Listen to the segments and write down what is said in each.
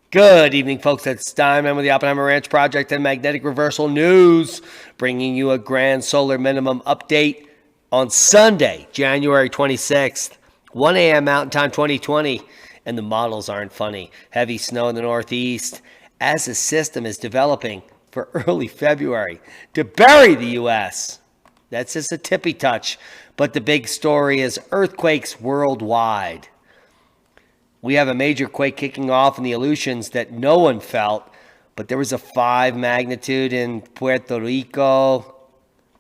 Good evening, folks. It's Steinman with the Oppenheimer Ranch Project and Magnetic Reversal News, bringing you a grand solar minimum update on Sunday, January 26th, 1 a.m. Mountain Time 2020, and the models aren't funny. Heavy snow in the Northeast as the system is developing for early February to bury the U.S. That's just a tippy touch, but the big story is earthquakes worldwide. We have a major quake kicking off in the Aleutians that no one felt, but there was a 5 magnitude in Puerto Rico,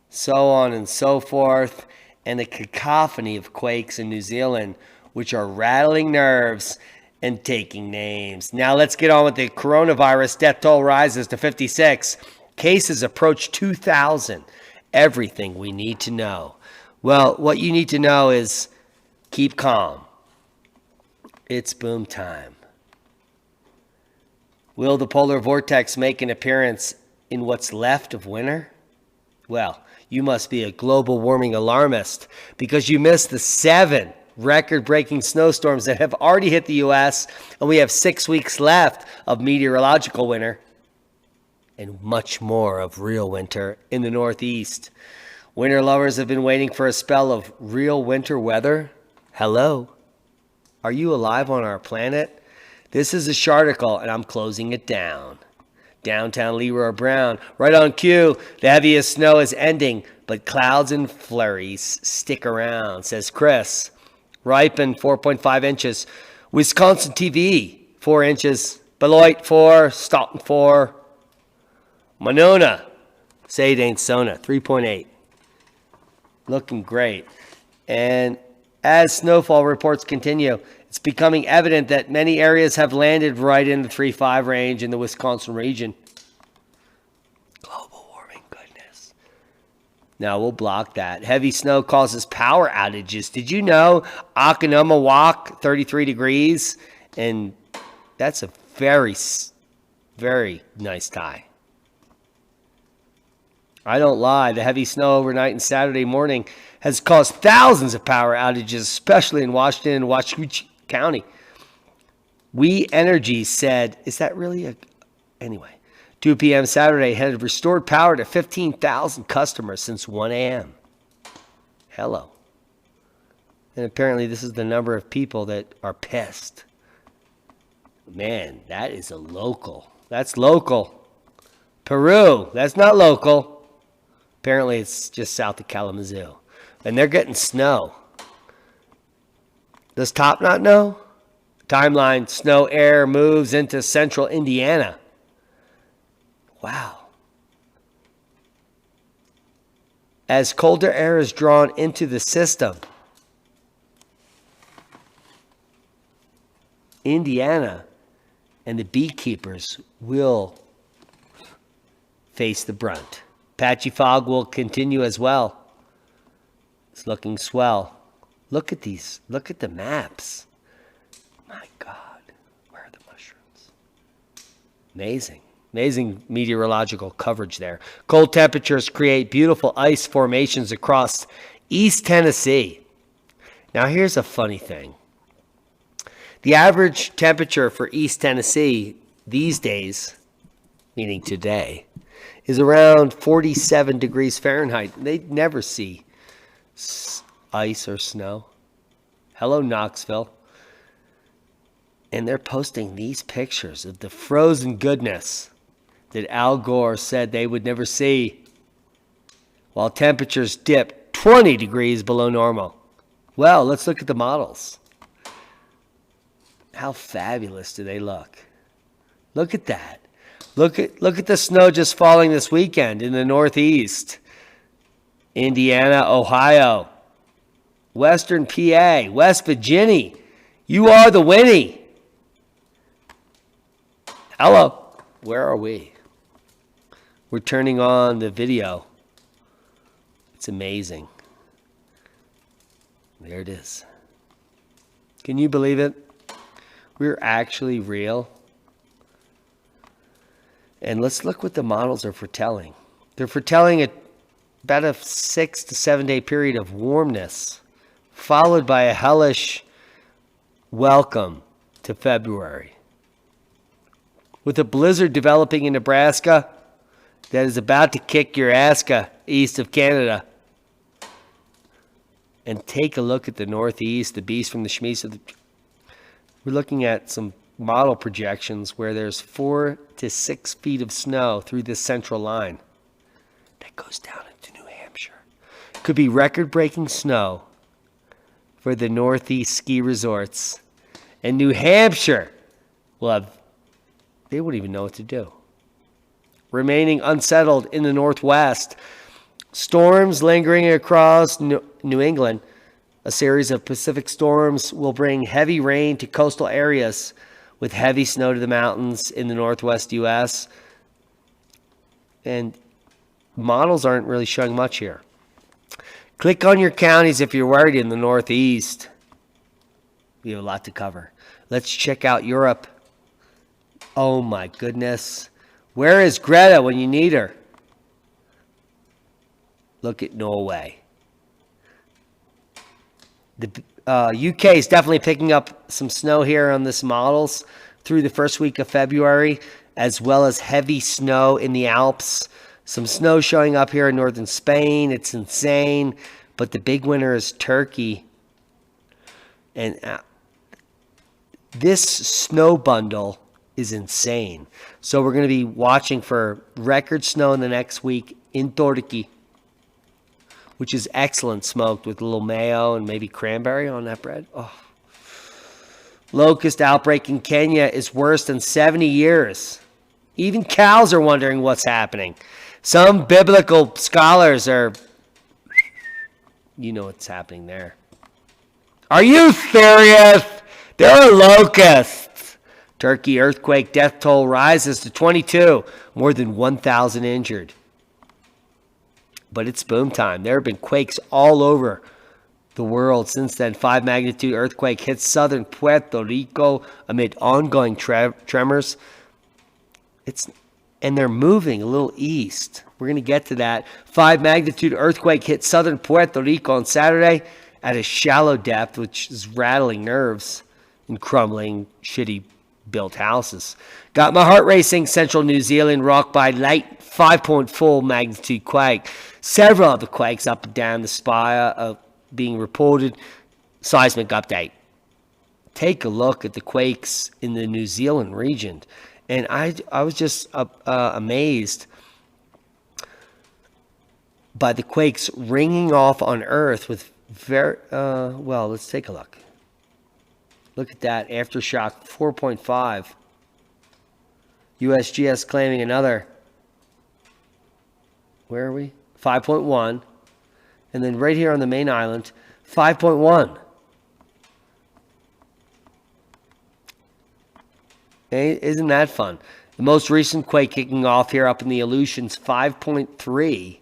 so on and so forth, and a cacophony of quakes in New Zealand, which are rattling nerves and taking names. Now let's get on with the coronavirus. Death toll rises to 56. Cases approach 2,000. Everything we need to know. Well, what you need to know is keep calm. It's boom time. Will the polar vortex make an appearance in what's left of winter? Well, you must be a global warming alarmist because you missed the 7 record-breaking snowstorms that have already hit the U.S., and we have 6 weeks left of meteorological winter and much more of real winter in the Northeast. Winter lovers have been waiting for a spell of real winter weather. Hello? Are you alive on our planet? This is a Charticle, and I'm closing it down. Downtown Leroy Brown, right on cue. The heaviest snow is ending, but clouds and flurries stick around, says Chris. Ripon, 4.5 inches. Wisconsin TV, 4 inches. Beloit, 4. Stoughton, 4. Monona, say it ain't Sona, 3.8. Looking great. And as snowfall reports continue, it's becoming evident that many areas have landed right in the 3.5 range in the Wisconsin region. Global warming goodness. Now we'll block that. Heavy snow causes power outages. Did you know Akanoma Walk, 33 degrees? And that's a very, very nice tie. I don't lie. The heavy snow overnight and Saturday morning has caused thousands of power outages, especially in Washington and Wasatch County. We Energy said, is that really anyway, 2 p.m. Saturday had restored power to 15,000 customers since 1 a.m. Hello. And apparently this is the number of people that are pissed. Man, that is a local. That's local. Peru, that's not local. Apparently it's just south of Kalamazoo. And they're getting snow. Does Top not know? Timeline, snow air moves into central Indiana. Wow. As colder air is drawn into the system, Indiana and the beekeepers will face the brunt. Patchy fog will continue as well. It's looking swell. Look at these. Look at the maps. My God. Where are the mushrooms? Amazing. Amazing meteorological coverage there. Cold temperatures create beautiful ice formations across East Tennessee. Now here's a funny thing. The average temperature for East Tennessee these days, meaning today, is around 47 degrees Fahrenheit. They never see ice or snow. Hello, Knoxville. And they're posting these pictures of the frozen goodness that Al Gore said they would never see. while temperatures dip 20 degrees below normal. Well, let's look at the models. How fabulous do they look? Look at that. Look at the snow just falling this weekend in the Northeast. Indiana, Ohio, Western PA, West Virginia. You are the Winnie. Hello. Where are we? We're turning on the video. It's amazing. There it is. Can you believe it? We're actually real. And let's look what the models are foretelling. They're foretelling about a 6 to 7 day period of warmness, followed by a hellish welcome to February. With a blizzard developing in Nebraska that is about to kick your aska east of Canada. And take a look at the Northeast, the beast from the Schmies. We're looking at some model projections where there's 4 to 6 feet of snow through this central line that goes down into New Hampshire. Could be record-breaking snow for the Northeast ski resorts. And New Hampshire will have, they wouldn't even know what to do. Remaining unsettled in the Northwest. Storms lingering across New England. A series of Pacific storms will bring heavy rain to coastal areas with heavy snow to the mountains in the Northwest U.S. And models aren't really showing much here. Click on your counties if you're worried in the Northeast. We have a lot to cover. Let's check out Europe. Oh my goodness. Where is Greta when you need her? Look at Norway. The UK is definitely picking up some snow here on this models through the first week of February, as well as heavy snow in the Alps. Some snow showing up here in northern Spain. It's insane. But the big winner is Turkey. And this snow bundle is insane. So we're going to be watching for record snow in the next week in Turkey, which is excellent smoked with a little mayo and maybe cranberry on that bread. Oh. Locust outbreak in Kenya is worse than 70 years. Even cows are wondering what's happening. Some biblical scholars are, you know what's happening there. Are you serious? There are locusts. Turkey earthquake death toll rises to 22, more than 1,000 injured. But it's boom time. There have been quakes all over the world since then. 5 magnitude earthquake hit southern Puerto Rico amid ongoing tremors. And they're moving a little east. We're going to get to that. 5 magnitude earthquake hit southern Puerto Rico on Saturday at a shallow depth, which is rattling nerves and crumbling, shitty built houses. Got my heart racing. Central New Zealand rocked by light 5.4 magnitude quake. Several of the quakes up and down the spire are being reported. Seismic update. Take a look at the quakes in the New Zealand region. And I was just amazed by the quakes ringing off on Earth with very, well, let's take a look. Look at that, aftershock 4.5. USGS claiming another, where are we? 5.1. And then right here on the main island, 5.1. Isn't that fun? The most recent quake kicking off here up in the Aleutians, 5.3.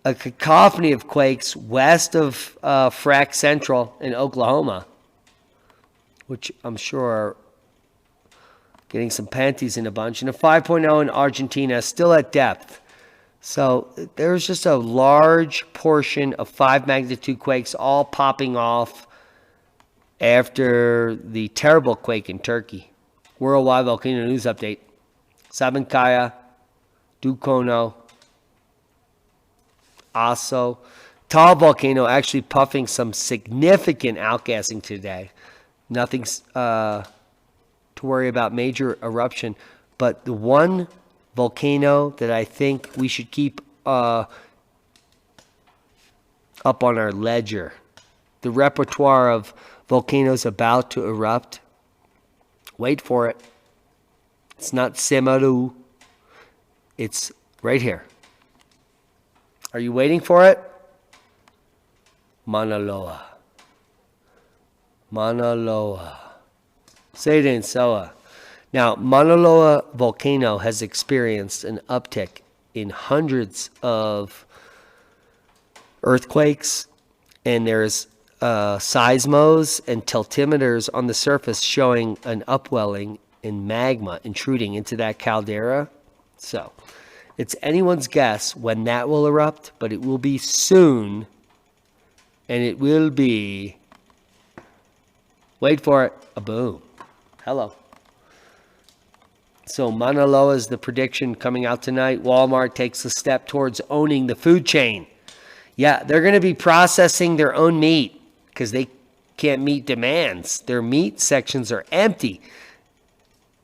A cacophony of quakes west of Frack Central in Oklahoma, which I'm sure are getting some panties in a bunch. And a 5.0 in Argentina, still at depth. So there's just a large portion of 5 magnitude quakes all popping off after the terrible quake in Turkey. Worldwide volcano news update. Sabancaya, Dukono, Aso. Tall volcano actually puffing some significant outgassing today. Nothing's to worry about major eruption. But the one volcano that I think we should keep up on our ledger. The repertoire of volcanoes about to erupt. Wait for it. It's not Semaru. It's right here. Are you waiting for it? Mauna Loa. Mauna Loa. Say it in Soa. Now, Mauna Loa volcano has experienced an uptick in hundreds of earthquakes, and there's seismos and tiltimeters on the surface showing an upwelling in magma intruding into that caldera. So, it's anyone's guess when that will erupt, but it will be soon, and it will be, wait for it, a boom. Hello. So Mauna Loa is the prediction coming out tonight. Walmart takes a step towards owning the food chain. Yeah, they're going to be processing their own meat because they can't meet demands. Their meat sections are empty.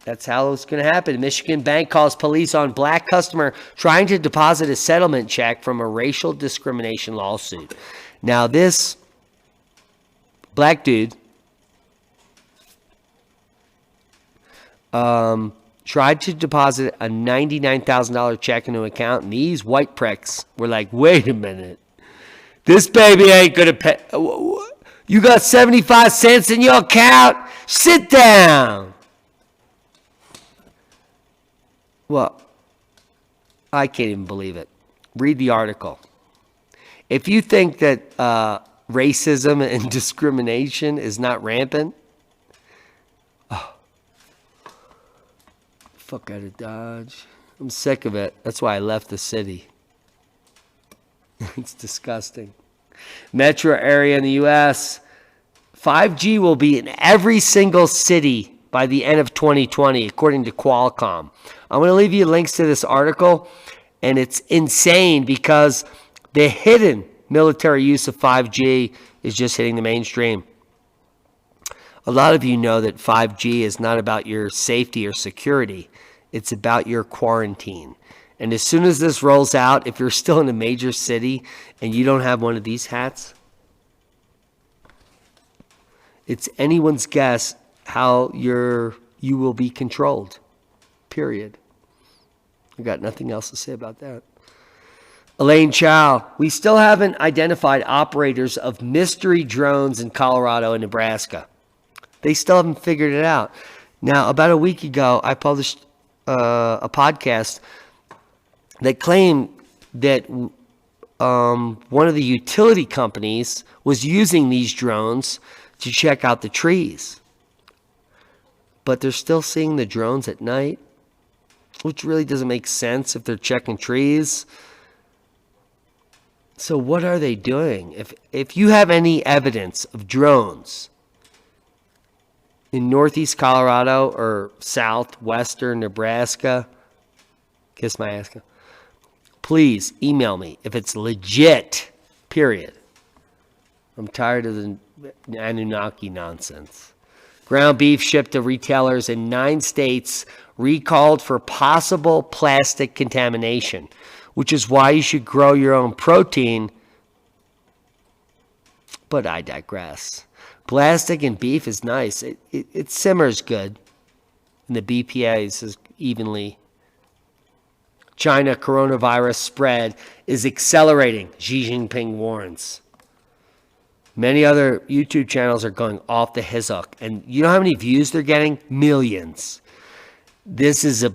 That's how it's going to happen. Michigan bank calls police on black customer trying to deposit a settlement check from a racial discrimination lawsuit. Now this black dude tried to deposit a $99,000 check into an account, and these white pricks were like, wait a minute. This baby ain't going to pay. You got 75 cents in your account? Sit down. Well, I can't even believe it. Read the article. If you think that racism and discrimination is not rampant, fuck out of Dodge. I'm sick of it. That's why I left the city. It's disgusting. Metro area in the U.S. 5G will be in every single city by the end of 2020, according to Qualcomm. I'm going to leave you links to this article, and it's insane because the hidden military use of 5G is just hitting the mainstream. A lot of you know that 5G is not about your safety or security. It's about your quarantine. And as soon as this rolls out, if you're still in a major city and you don't have one of these hats, it's anyone's guess how you will be controlled. Period. I got nothing else to say about that. Elaine Chow, we still haven't identified operators of mystery drones in Colorado and Nebraska. They still haven't figured it out. Now, about a week ago, I published a podcast that claimed that one of the utility companies was using these drones to check out the trees. But they're still seeing the drones at night, which really doesn't make sense if they're checking trees. So what are they doing? If you have any evidence of drones in northeast Colorado or southwestern Nebraska, kiss my ass, please email me if it's legit, period. I'm tired of the Anunnaki nonsense. Ground beef shipped to retailers in 9 states recalled for possible plastic contamination, which is why you should grow your own protein. But I digress. Plastic in beef is nice. It simmers good, and the BPAs is evenly. China coronavirus spread is accelerating, Xi Jinping warns. Many other YouTube channels are going off the hizzock. And you know how many views they're getting? Millions. This is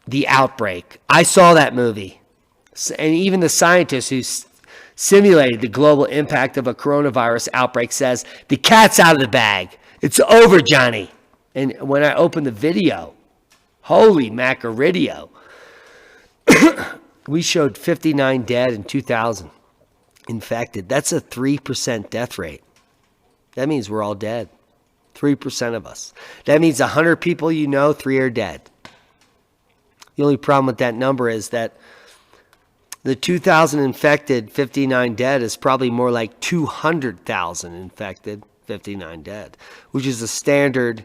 the outbreak. I saw that movie. And even the scientist who simulated the global impact of a coronavirus outbreak says, the cat's out of the bag. It's over, Johnny. And when I opened the video, holy macaridio, we showed 59 dead and 2,000 infected. That's a 3% death rate. That means we're all dead. 3% of us. That means 100 people you know, 3 are dead. The only problem with that number is that the 2,000 infected, 59 dead is probably more like 200,000 infected, 59 dead, which is a standard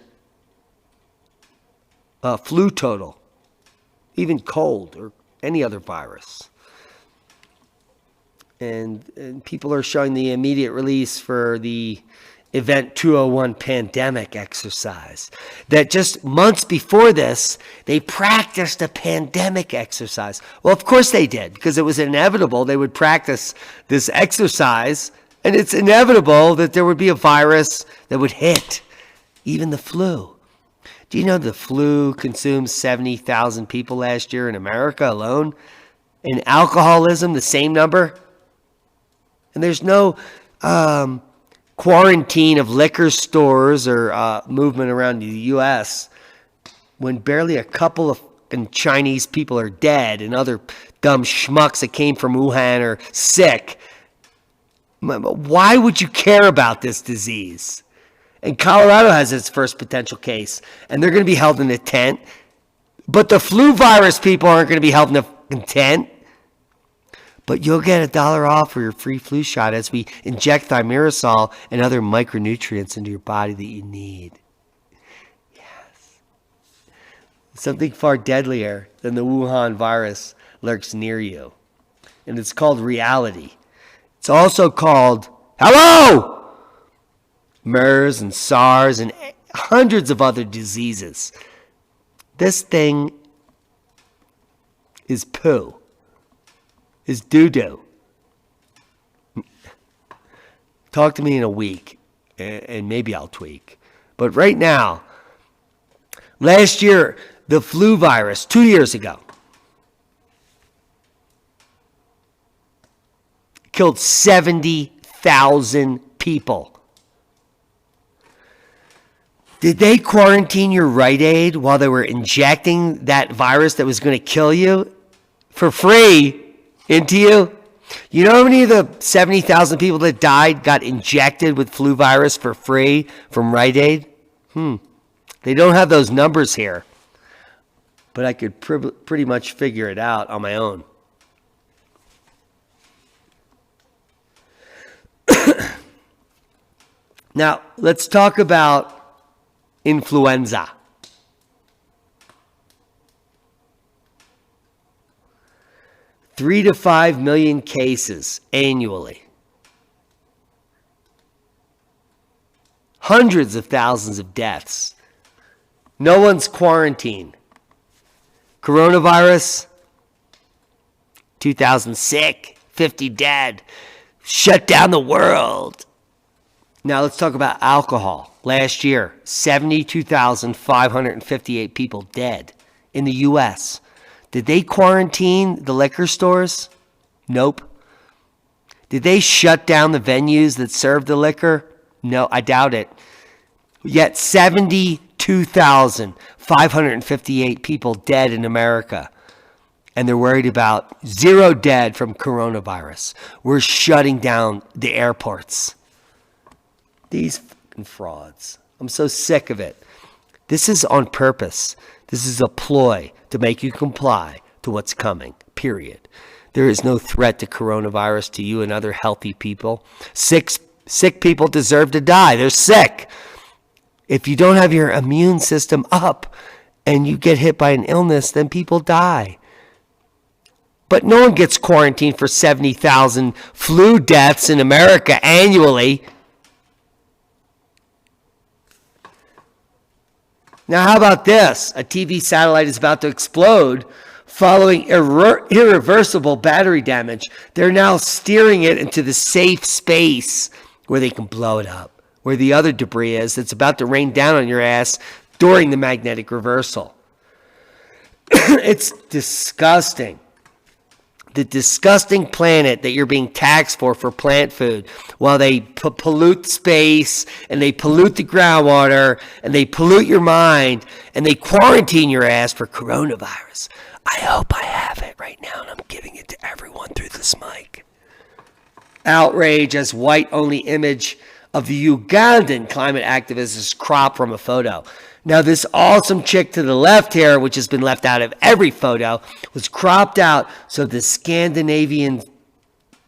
flu total, even cold or any other virus. And people are showing the immediate release for the Event 201 pandemic exercise. That just months before this, they practiced a pandemic exercise. Well, of course they did, because it was inevitable they would practice this exercise, and it's inevitable that there would be a virus that would hit, even the flu. Do you know the flu consumed 70,000 people last year in America alone? And alcoholism, the same number? And there's no quarantine of liquor stores or movement around the U.S. when barely a couple of Chinese people are dead and other dumb schmucks that came from Wuhan are sick. Why would you care about this disease? And Colorado has its first potential case, and they're going to be held in a tent. But the flu virus people aren't going to be held in a tent. But you'll get $1 off for your free flu shot as we inject thimerosal and other micronutrients into your body that you need. Yes. Something far deadlier than the Wuhan virus lurks near you. And it's called reality. It's also called, hello! MERS and SARS and hundreds of other diseases. This thing is poo. Is doo-doo. Talk to me in a week, and maybe I'll tweak. But right now, last year, the flu virus, 2 years ago, killed 70,000 people. Did they quarantine your Rite Aid while they were injecting that virus that was going to kill you for free into you? You know how many of the 70,000 people that died got injected with flu virus for free from Rite Aid? They don't have those numbers here. But I could pretty much figure it out on my own. Now, let's talk about influenza. 3 to 5 million cases annually. Hundreds of thousands of deaths. No one's quarantined. Coronavirus, 2,000 sick, 50 dead. Shut down the world. Now let's talk about alcohol. Last year, 72,558 people dead in the U.S. Did they quarantine the liquor stores? Nope. Did they shut down the venues that served the liquor? No, I doubt it. Yet 72,558 people dead in America. And they're worried about 0 dead from coronavirus. We're shutting down the airports. These fucking frauds. I'm so sick of it. This is on purpose. This is a ploy to make you comply to what's coming, period. There is no threat to coronavirus to you and other healthy people. Sick people deserve to die. They're sick. If you don't have your immune system up and you get hit by an illness, then people die. But no one gets quarantined for 70,000 flu deaths in America annually. Now, how about this? A TV satellite is about to explode following irreversible battery damage. They're now steering it into the safe space where they can blow it up, where the other debris is that's about to rain down on your ass during the magnetic reversal. It's disgusting. The disgusting planet that you're being taxed for plant food while they pollute space and they pollute the groundwater and they pollute your mind and they quarantine your ass for coronavirus. I hope I have it right now and I'm giving it to everyone through this mic. Outrage as white-only image of the Ugandan climate activist is cropped from a photo. Now, this awesome chick to the left here, which has been left out of every photo, was cropped out so the Scandinavian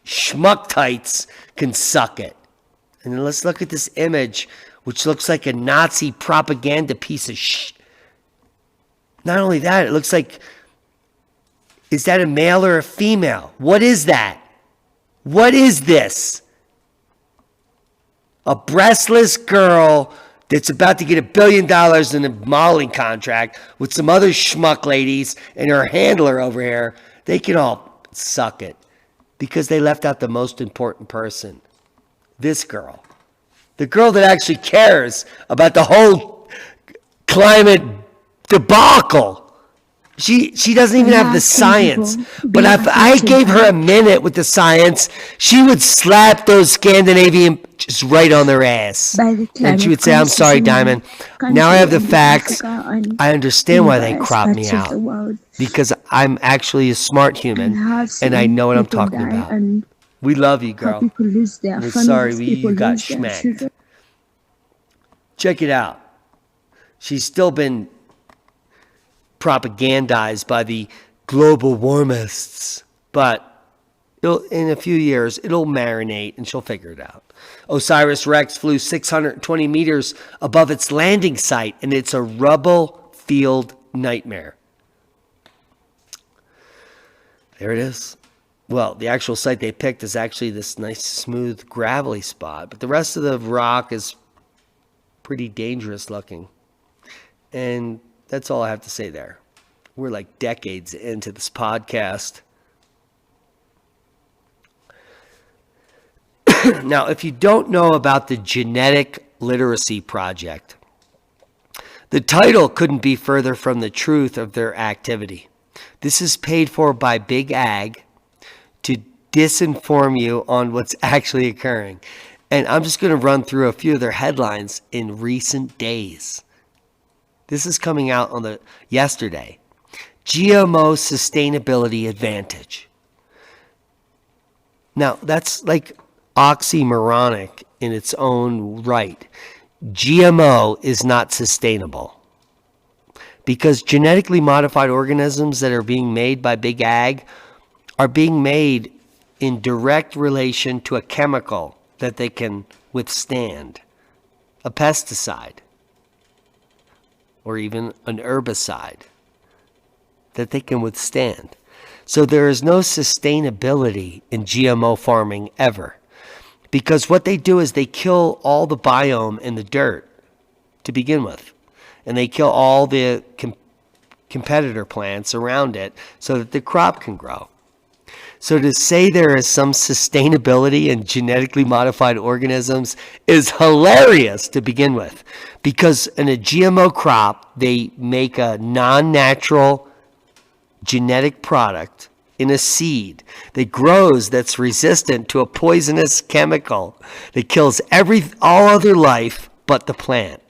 schmucktites can suck it. And then let's look at this image, which looks like a Nazi propaganda piece of shit. Not only that, it looks like, is that a male or a female? What is that? What is this? A breastless girl that's about to get $1 billion in a modeling contract with some other schmuck ladies and her handler over here. They can all suck it because they left out the most important person. This girl. The girl that actually cares about the whole climate debacle. She doesn't even have the science. But if I gave her a minute with the science, she would slap those Scandinavian just right on their ass. And she would say, I'm sorry, Diamond. Now I have the facts. I understand why they crop me out. Because I'm actually a smart human. And I know what I'm talking about. We love you, girl. We're sorry you got schmacked. Check it out. She's still been propagandized by the global warmists, but in a few years it'll marinate and she'll figure it out. OSIRIS-REx flew 620 meters above its landing site, and it's a rubble-filled nightmare. There it is. Well, the actual site they picked is actually this nice, smooth, gravelly spot, but the rest of the rock is pretty dangerous looking. And that's all I have to say there. We're like decades into this podcast. Now, if you don't know about the Genetic Literacy Project, the title couldn't be further from the truth of their activity. This is paid for by Big Ag to disinform you on what's actually occurring. And I'm just going to run through a few of their headlines in recent days. This is coming out on yesterday. GMO sustainability advantage. Now, that's like oxymoronic in its own right. GMO is not sustainable because genetically modified organisms that are being made by Big Ag are being made in direct relation to a chemical that they can withstand, a pesticide, or even an herbicide that they can withstand. So there is no sustainability in GMO farming ever, because what they do is they kill all the biome in the dirt to begin with, and they kill all the competitor plants around it so that the crop can grow. So to say there is some sustainability in genetically modified organisms is hilarious to begin with, because in a GMO crop, they make a non-natural genetic product in a seed that grows, that's resistant to a poisonous chemical that kills all other life but the plant.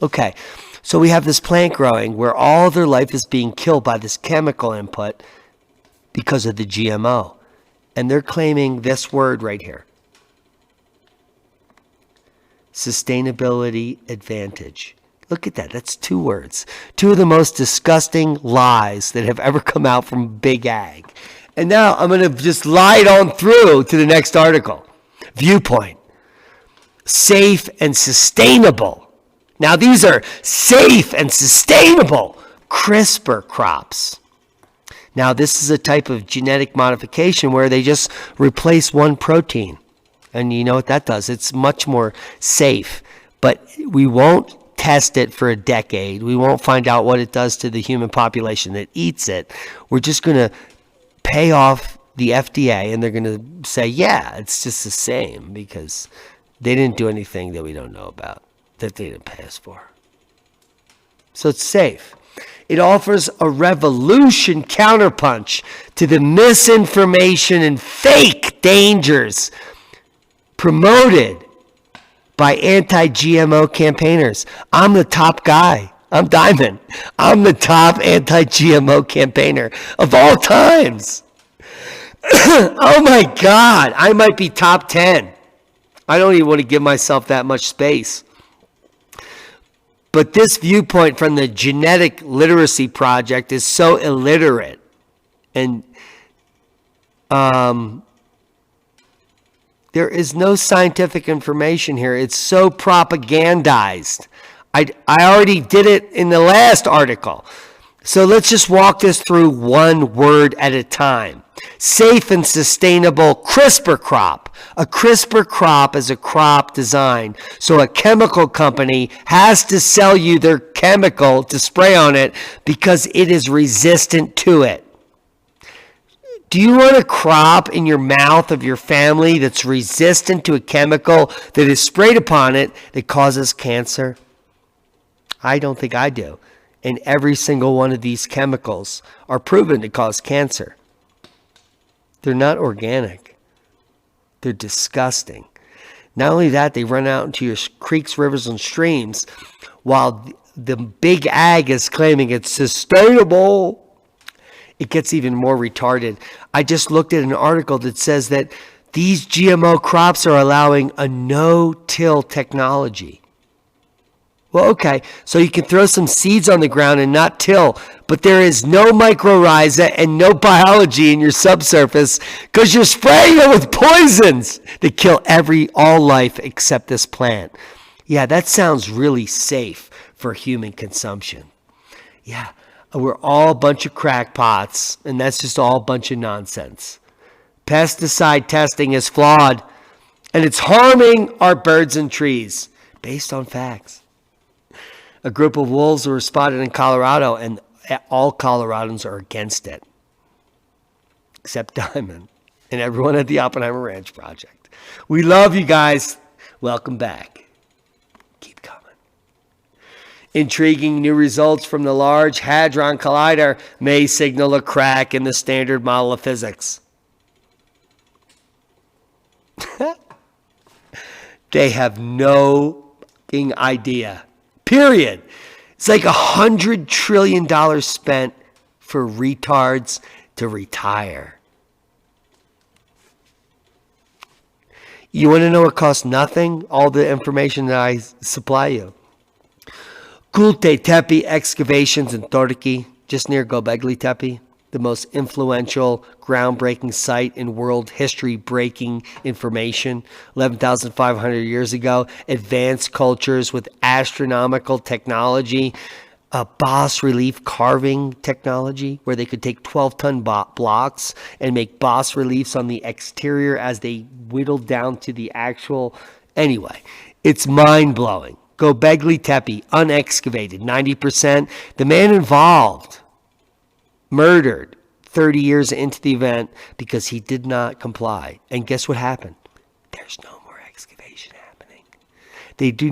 Okay, so we have this plant growing where all other life is being killed by this chemical input because of the GMO. And they're claiming this word right here. Sustainability advantage. Look at that. That's 2 words. 2 of the most disgusting lies that have ever come out from Big Ag. And now I'm going to just lie it on through to the next article. Viewpoint. Safe and sustainable. Now these are safe and sustainable CRISPR crops. Now, this is a type of genetic modification where they just replace one protein. And you know what that does? It's much more safe. But we won't test it for a decade. We won't find out what it does to the human population that eats it. We're just going to pay off the FDA, and they're going to say, yeah, it's just the same, because they didn't do anything that we don't know about, that they didn't pay us for. So it's safe. It offers a revolution counterpunch to the misinformation and fake dangers promoted by anti-GMO campaigners. I'm the top guy. I'm Diamond. I'm the top anti-GMO campaigner of all times. Oh my God. I might be top 10. I don't even want to give myself that much space. But this viewpoint from the Genetic Literacy Project is so illiterate. And there is no scientific information here. It's so propagandized. I already did it in the last article. So let's just walk this through one word at a time. Safe and sustainable CRISPR crop. A CRISPR crop is a crop designed so a chemical company has to sell you their chemical to spray on it because it is resistant to it. Do you want a crop in your mouth of your family that's resistant to a chemical that is sprayed upon it that causes cancer? I don't think I do. And every single one of these chemicals are proven to cause cancer. They're not organic. They're disgusting. Not only that, they run out into your creeks, rivers, and streams while the big ag is claiming it's sustainable. It gets even more retarded. I just looked at an article that says that these GMO crops are allowing a no-till technology. Well, okay, so you can throw some seeds on the ground and not till, but there is no mycorrhiza and no biology in your subsurface because you're spraying it with poisons that kill all life except this plant. Yeah, that sounds really safe for human consumption. Yeah, we're all a bunch of crackpots, and that's just all a bunch of nonsense. Pesticide testing is flawed, and it's harming our birds and trees based on facts. A group of wolves were spotted in Colorado, and all Coloradans are against it, except Diamond and everyone at the Oppenheimer Ranch Project. We love you guys. Welcome back. Keep coming. Intriguing new results from the Large Hadron Collider may signal a crack in the standard model of physics. They have no idea. Period. It's like $100 trillion spent for retards to retire. You want to know what costs nothing? All the information that I supply you. Culte Tepe excavations in Turkey, just near Göbekli Tepe, the most influential, groundbreaking site in world history-breaking information. 11,500 years ago, advanced cultures with astronomical technology, bas-relief carving technology, where they could take 12-ton blocks and make bas-reliefs on the exterior as they whittled down to the actual... Anyway, it's mind-blowing. Göbekli Tepe, unexcavated, 90%. The man involved murdered 30 years into the event because he did not comply. And guess what happened? There's no more excavation happening. They do